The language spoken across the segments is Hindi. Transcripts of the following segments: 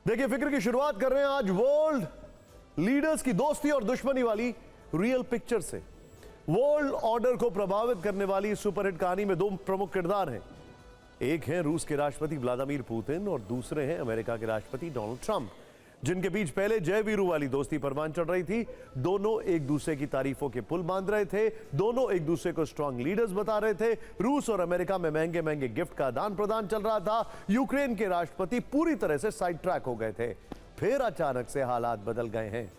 देखिए, फिक्र की शुरुआत कर रहे हैं आज वर्ल्ड लीडर्स की दोस्ती और दुश्मनी वाली रियल पिक्चर से। वर्ल्ड ऑर्डर को प्रभावित करने वाली इस सुपरहिट कहानी में दो प्रमुख किरदार हैं। एक हैं रूस के राष्ट्रपति व्लादिमीर पुतिन और दूसरे हैं अमेरिका के राष्ट्रपति डोनाल्ड ट्रंप, जिनके बीच पहले जय वीरू वाली दोस्ती परवान चढ़ रही थी। दोनों एक दूसरे की तारीफों के पुल बांध रहे थे, दोनों एक दूसरे को स्ट्रांग लीडर्स बता रहे थे। रूस और अमेरिका में महंगे महंगे गिफ्ट का आदान प्रदान चल रहा था। यूक्रेन के राष्ट्रपति पूरी तरह से साइड ट्रैक हो गए थे। फिर अचानक से हालात बदल गए हैं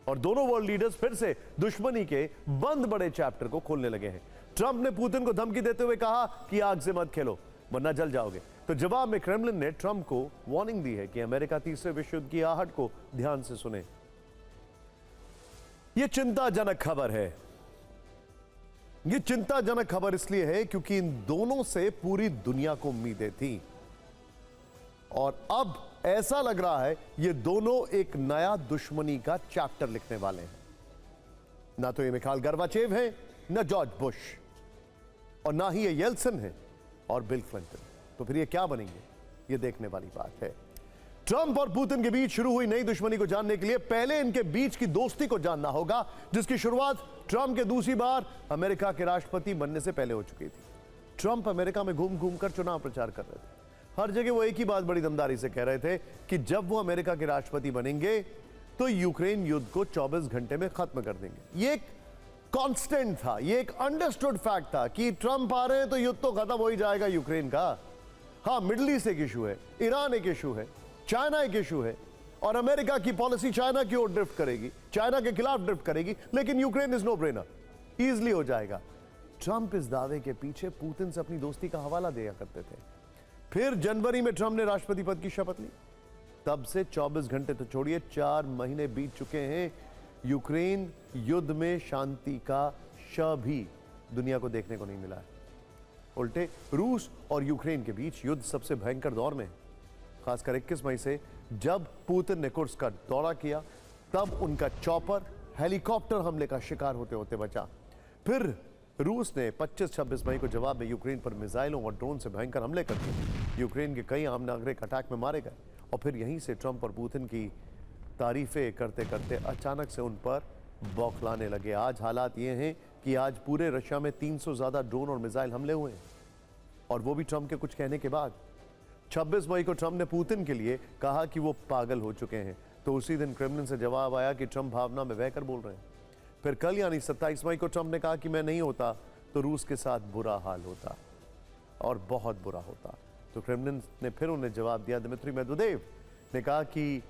और दोनों वर्ल्ड लीडर्स फिर से दुश्मनी के बंद बड़े चैप्टर को खोलने लगे हैं। ट्रंप ने पुतिन को धमकी देते हुए कहा कि आग से मत खेलो वरना जल जाओगे। तो जवाब में क्रेमलिन ने ट्रंप को वार्निंग दी है कि अमेरिका तीसरे विश्व युद्ध की आहट को ध्यान से सुने। यह चिंताजनक खबर है। यह चिंताजनक खबर इसलिए है क्योंकि इन दोनों से पूरी दुनिया को उम्मीदें थी और अब ऐसा लग रहा है ये दोनों एक नया दुश्मनी का चैप्टर लिखने वाले हैं। ना तो ये मिखाइल गोर्बाचेव है, ना जॉर्ज बुश, और ना ही ये येल्सिन है और बिल क्लिंटन। तो फिर ये क्या बनेंगे, ये देखने वाली बात है। ट्रंप और पुतिन के बीच शुरू हुई नई दुश्मनी को जानने के लिए पहले इनके बीच की दोस्ती को जानना होगा, जिसकी शुरुआत ट्रंप के दूसरी बार अमेरिका के राष्ट्रपति बनने से पहले हो चुकी थी। ट्रंप अमेरिका में घूम घूम कर चुनाव प्रचार कर रहे थे। हर जगह वो एक ही बात बड़ी दमदारी से कह रहे थे कि जब वो अमेरिका के राष्ट्रपति बनेंगे तो यूक्रेन युद्ध को 24 घंटे में खत्म कर देंगे। ये एक कांस्टेंट था, ये एक अंडरस्टूड फैक्ट था कि ट्रंप आ रहे हैं तो युद्ध तो खत्म हो ही जाएगा यूक्रेन का। हाँ, मिडिल ईस्ट एक इशू है, ईरान एक इशू है, चाइना एक इशू है और अमेरिका की पॉलिसी चाइना की ओर ड्रिफ्ट करेगी, चाइना के खिलाफ ड्रिफ्ट करेगी, लेकिन Ukraine is no brainer, easily हो जाएगा। ट्रंप इस दावे के पीछे पुतिन से अपनी दोस्ती का हवाला दिया करते थे। फिर जनवरी में ट्रंप ने राष्ट्रपति पद की शपथ ली। तब से 24 घंटे तो छोड़िए, 4 महीने बीत चुके हैं। यूक्रेन युद्ध में शांति का श भी दुनिया को देखने को नहीं मिला है। उल्टे रूस और यूक्रेन के बीच युद्ध सबसे भयंकर दौर में है। खासकर 21 मई से जब पुतिन ने कुर्स्क का दौरा किया, तब उनका चॉपर हेलीकॉप्टर हमले का शिकार होते होते बचा। फिर रूस ने 25-26 मई को जवाब में यूक्रेन पर मिसाइलों और ड्रोन से भयंकर हमले कर दिए। यूक्रेन के कई आम नागरिक अटैक में मारे गए और फिर यहीं से ट्रंप और पुतिन की तारीफें करते करते अचानक से उन पर बौखलाने लगे। आज हालात ये हैं कि आज पूरे रशिया में 300 ज्यादा ड्रोन और मिसाइल हमले हुए हैं और वो भी ट्रंप के कुछ कहने के बाद। 26 मई को ट्रंप ने पुतिन के लिए कहा कि वो पागल हो चुके हैं, तो उसी दिन क्रेमलिन से जवाब आया कि ट्रंप भावना में बहकर बोल रहे हैं। फिर कल यानी 27 मई को ट्रंप ने कहा कि मैं नहीं होता तो रूस के साथ बुरा हाल होता और बहुत बुरा होता। तो क्रेमलिन ने फिर उन्हें जवाब दिया। दिमित्री मेदवेदेव ने कहा कि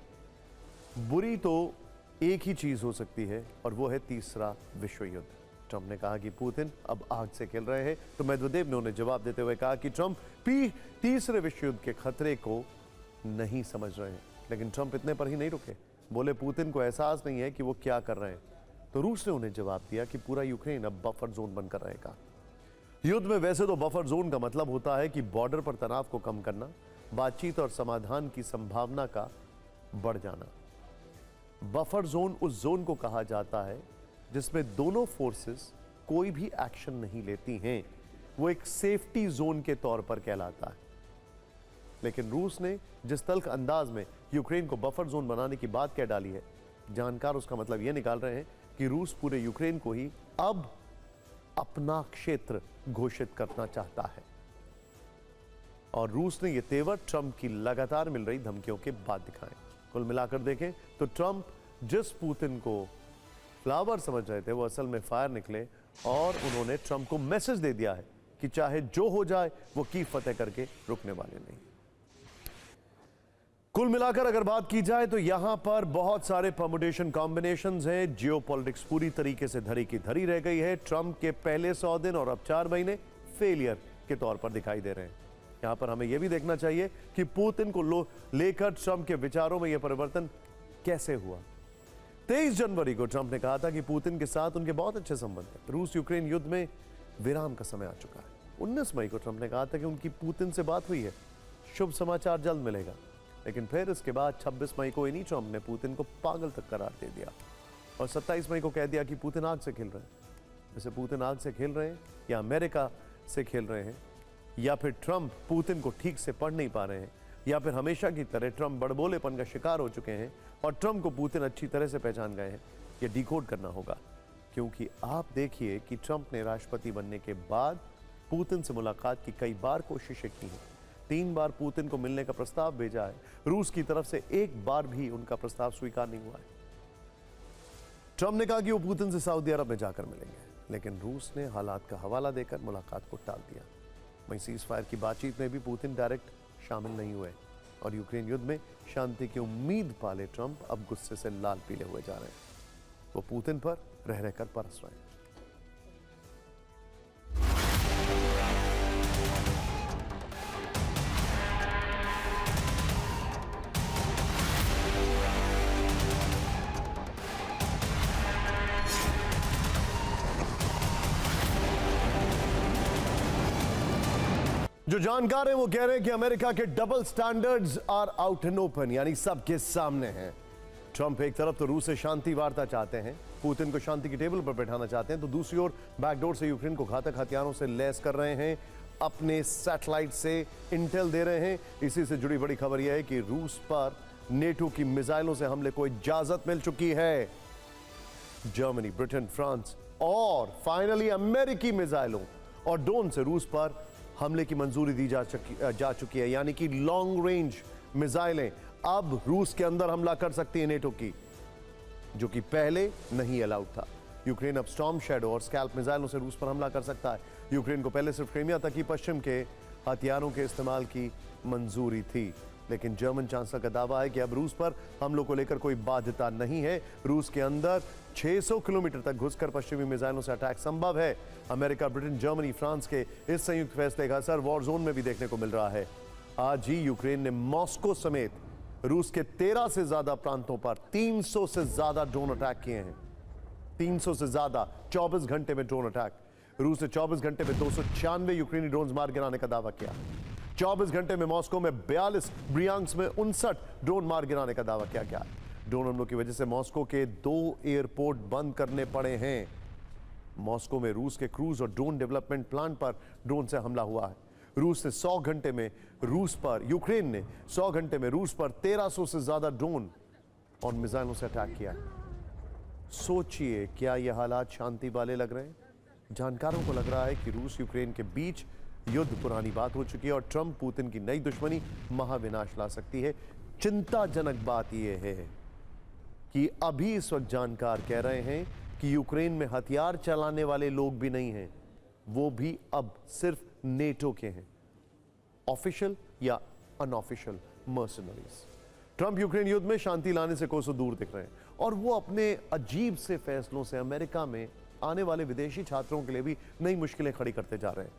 बुरी तो एक ही चीज हो सकती है और वो है तीसरा विश्व युद्ध। ट्रंप ने कहा कि पुतिन अब आग से खेल रहे हैं, तो मेदवेदेव ने उन्हें जवाब देते हुए कहा कि ट्रंप तीसरे विश्व युद्ध के खतरे को नहीं समझ रहे हैं। लेकिन ट्रंप इतने पर ही नहीं रुके, बोले पुतिन को एहसास नहीं है कि वो क्या कर रहे हैं। तो रूस ने उन्हें जवाब दिया कि पूरा यूक्रेन अब बफर जोन बनकर रहेगा। युद्ध में वैसे तो बफर जोन का मतलब होता है कि बॉर्डर पर तनाव को कम करना, बातचीत और समाधान की संभावना का बढ़ जाना। बफर जोन उस जोन को कहा जाता है जिसमें दोनों फोर्सेस कोई भी एक्शन नहीं लेती हैं। वो एक सेफ्टी जोन के तौर पर कहलाता है। लेकिन रूस ने जिस तल्ख अंदाज में यूक्रेन को बफर जोन बनाने की बात कह डाली है, जानकार उसका मतलब यह निकाल रहे हैं कि रूस पूरे यूक्रेन को ही अब अपना क्षेत्र घोषित करना चाहता है। और रूस ने यह तेवर ट्रंप की लगातार मिल रही धमकियों के बाद दिखाए। कुल मिलाकर देखें तो ट्रंप जिस पुतिन को फ्लावर समझ रहे थे, वो असल में फायर निकले और उन्होंने ट्रंप को मैसेज दे दिया है कि चाहे जो हो जाए वो की फतेह करके रुकने वाले नहीं। कुल मिलाकर अगर बात की जाए तो यहां पर बहुत सारे परमुटेशन कॉम्बिनेशंस हैं। जियोपॉलिटिक्स पूरी तरीके से धरी की धरी रह गई है। ट्रंप के पहले 100 दिन और अब 4 महीने फेलियर के तौर पर दिखाई दे रहे हैं। यहां पर हमें यह भी देखना चाहिए कि पुतिन को लेकर ट्रंप के विचारों में यह परिवर्तन कैसे हुआ। 23 जनवरी को ट्रंप ने कहा था कि पुतिन के साथ उनके बहुत अच्छे संबंध हैं। रूस यूक्रेन युद्ध में विराम का समय आ चुका है। 19 मई को ट्रंप ने कहा था कि उनकी पुतिन से बात हुई है, शुभ समाचार जल्द मिलेगा। लेकिन फिर इसके बाद 26 मई को इन्हीं ट्रंप ने पुतिन को पागल तक करार दे दिया और 27 मई को कह दिया कि पुतिन आग से खेल रहे हैं। जैसे पुतिन आग से खेल रहे हैं या अमेरिका से खेल रहे हैं या फिर ट्रंप पुतिन को ठीक से पढ़ नहीं पा रहे हैं, या फिर हमेशा की तरह ट्रंप बड़बोलेपन का शिकार हो चुके हैं और ट्रंप को पुतिन अच्छी तरह से पहचान गए हैं? ये डिकोड करना होगा, क्योंकि आप देखिए कि ट्रंप ने राष्ट्रपति बनने के बाद पुतिन से मुलाकात की कई बार कोशिशें की हैं। 3 बार पुतिन को मिलने का प्रस्ताव भेजा है। रूस की तरफ से एक बार भी उनका प्रस्ताव स्वीकार नहीं हुआ है। ट्रंप ने कहा कि वो पुतिन से सऊदी अरब में जाकर मिलेंगे, लेकिन रूस ने हालात का हवाला देकर मुलाकात को टाल दिया। वहीं सीज फायर की बातचीत में भी पुतिन डायरेक्ट शामिल नहीं हुए और यूक्रेन युद्ध में शांति की उम्मीद पाले ट्रंप अब गुस्से से लाल पीले हुए जा रहे हैं। वो पुतिन पर रह रहकर परस रहे हैं। जो जानकार हैं वो कह रहे हैं कि अमेरिका के double standards are out and open, यानी सबके सामने हैं। ट्रंप एक तरफ तो रूस से शांति वार्ता चाहते हैं, पुतिन को शांति की टेबल पर बैठाना चाहते हैं, तो दूसरी ओर बैकडोर से यूक्रेन को घातक हथियारों से लैस कर रहे हैं, अपने सैटेलाइट से इंटेल दे रहे हैं। इसी से जुड़ी बड़ी खबर यह है कि रूस पर नेटो की मिसाइलों से हमले को इजाजत मिल चुकी है। जर्मनी, ब्रिटेन, फ्रांस और फाइनली अमेरिकी मिसाइलों और ड्रोन से रूस पर हमले की मंजूरी दी जा चुकी है, यानी कि लॉन्ग रेंज मिसाइलें अब रूस के अंदर हमला कर सकती है नेटो की, जो कि पहले नहीं अलाउड था। यूक्रेन अब स्टॉर्म शैडो और स्कैल्प मिसाइलों से रूस पर हमला कर सकता है। यूक्रेन को पहले सिर्फ क्रीमिया तक ही पश्चिम के हथियारों के इस्तेमाल की मंजूरी थी, लेकिन जर्मन चांसलर का दावा है कि अब रूस पर हमलों को लेकर कोई बाध्यता नहीं है। रूस के अंदर 600 किलोमीटर तक घुसकर पश्चिमी मिसाइलों से अटैक संभव है। अमेरिका, ब्रिटेन, जर्मनी, फ्रांस के इस संयुक्त फैसले का असर वॉर जोन में भी देखने को मिल रहा है। आज ही यूक्रेन ने मॉस्को समेत रूस के 13 से ज्यादा प्रांतों पर 300 से ज्यादा ड्रोन अटैक किए हैं। 300 से ज्यादा 24 घंटे में ड्रोन अटैक। रूस ने 24 घंटे में 296 यूक्रेनी ड्रोन मार गिराने का दावा किया। 24 घंटे में मॉस्को में 42, ब्रियांस्क में 59 ड्रोन मार गिराने का दावा किया गया। ड्रोन हमलों की वजह से मॉस्को के 2 एयरपोर्ट बंद करने पड़े हैं। मॉस्को में रूस के क्रूज और ड्रोन डेवलपमेंट प्लांट पर ड्रोन से हमला हुआ है। रूस ने 100 घंटे में यूक्रेन ने 100 घंटे में रूस पर 1300 से ज्यादा ड्रोन और मिसाइलों से अटैक किया। सोचिए, क्या यह हालात शांति वाले लग रहे हैं? जानकारों को लग रहा है कि रूस यूक्रेन के बीच युद्ध पुरानी बात हो चुकी है और ट्रंप पुतिन की नई दुश्मनी महाविनाश ला सकती है। चिंताजनक बात यह है कि अभी इस वक्त जानकार कह रहे हैं कि यूक्रेन में हथियार चलाने वाले लोग भी नहीं हैं, वो भी अब सिर्फ नेटो के हैं, ऑफिशियल या अनऑफिशियल मर्सनरीज। ट्रंप यूक्रेन युद्ध में शांति लाने से कोसों दूर दिख रहे हैं और वो अपने अजीब से फैसलों से अमेरिका में आने वाले विदेशी छात्रों के लिए भी नई मुश्किलें खड़ी करते जा रहे हैं।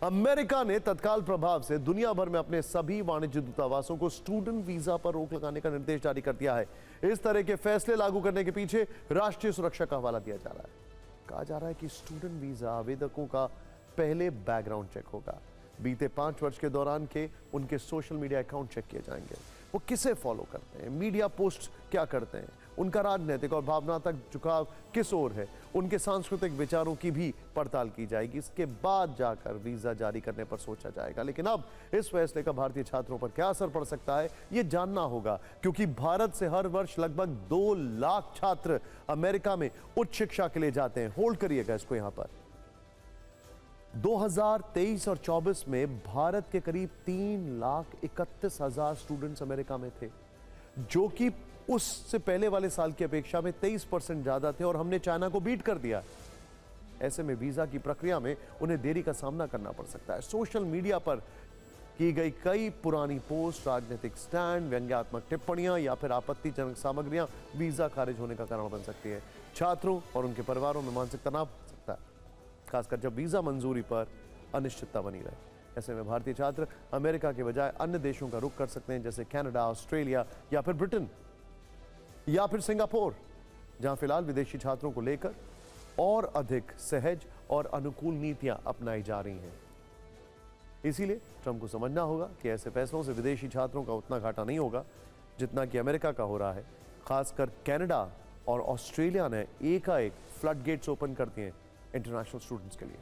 अमेरिका ने तत्काल प्रभाव से दुनिया भर में अपने सभी वाणिज्य दूतावासों को स्टूडेंट वीजा पर रोक लगाने का निर्देश जारी कर दिया है। इस तरह के फैसले लागू करने के पीछे राष्ट्रीय सुरक्षा का हवाला दिया जा रहा है। कहा जा रहा है कि स्टूडेंट वीजा आवेदकों का पहले बैकग्राउंड चेक होगा। बीते 5 वर्ष के दौरान के उनके सोशल मीडिया अकाउंट चेक किए जाएंगे। वो किसे फॉलो करते हैं, मीडिया पोस्ट क्या करते हैं, उनका राजनीतिक और भावनात्मक झुकाव किस ओर है, उनके सांस्कृतिक विचारों की भी पड़ताल की जाएगी। इसके बाद जाकर वीजा जारी करने पर सोचा जाएगा। लेकिन अब इस फैसले का भारतीय छात्रों पर क्या असर पड़ सकता है, ये जानना होगा, क्योंकि भारत से हर वर्ष लगभग 2 लाख छात्र अमेरिका में उच्च शिक्षा के लिए जाते हैं। होल्ड करिएगा इसको यहां पर। 2023 और 24 में भारत के करीब 3,31,000 स्टूडेंट्स अमेरिका में थे, जो कि उससे पहले वाले साल की अपेक्षा में 23% ज्यादा थे और हमने चाइना को बीट कर दिया। ऐसे में वीजा की प्रक्रिया में उन्हें देरी का सामना करना पड़ सकता है। सोशल मीडिया पर की गई कई पुरानी पोस्ट, राजनीतिक स्टैंड, व्यंग्यात्मक टिप्पणियां या फिर आपत्तिजनक सामग्रियां वीजा खारिज होने का कारण बन सकती है। छात्रों और उनके परिवारों में मानसिक तनाव हो सकता है, खासकर जब वीजा मंजूरी पर अनिश्चितता बनी रहे। ऐसे में भारतीय छात्र अमेरिका के बजाय अन्य देशों का रुख कर सकते हैं, जैसे कनाडा, ऑस्ट्रेलिया या फिर ब्रिटेन या फिर सिंगापुर, जहां फिलहाल विदेशी छात्रों को लेकर और अधिक सहज और अनुकूल नीतियां अपनाई जा रही हैं। इसीलिए ट्रंप को समझना होगा कि ऐसे फैसलों से विदेशी छात्रों का उतना घाटा नहीं होगा जितना कि अमेरिका का हो रहा है। खासकर कनाडा और ऑस्ट्रेलिया ने एकाएक फ्लड गेट्स ओपन कर दिए इंटरनेशनल स्टूडेंट्स के लिए।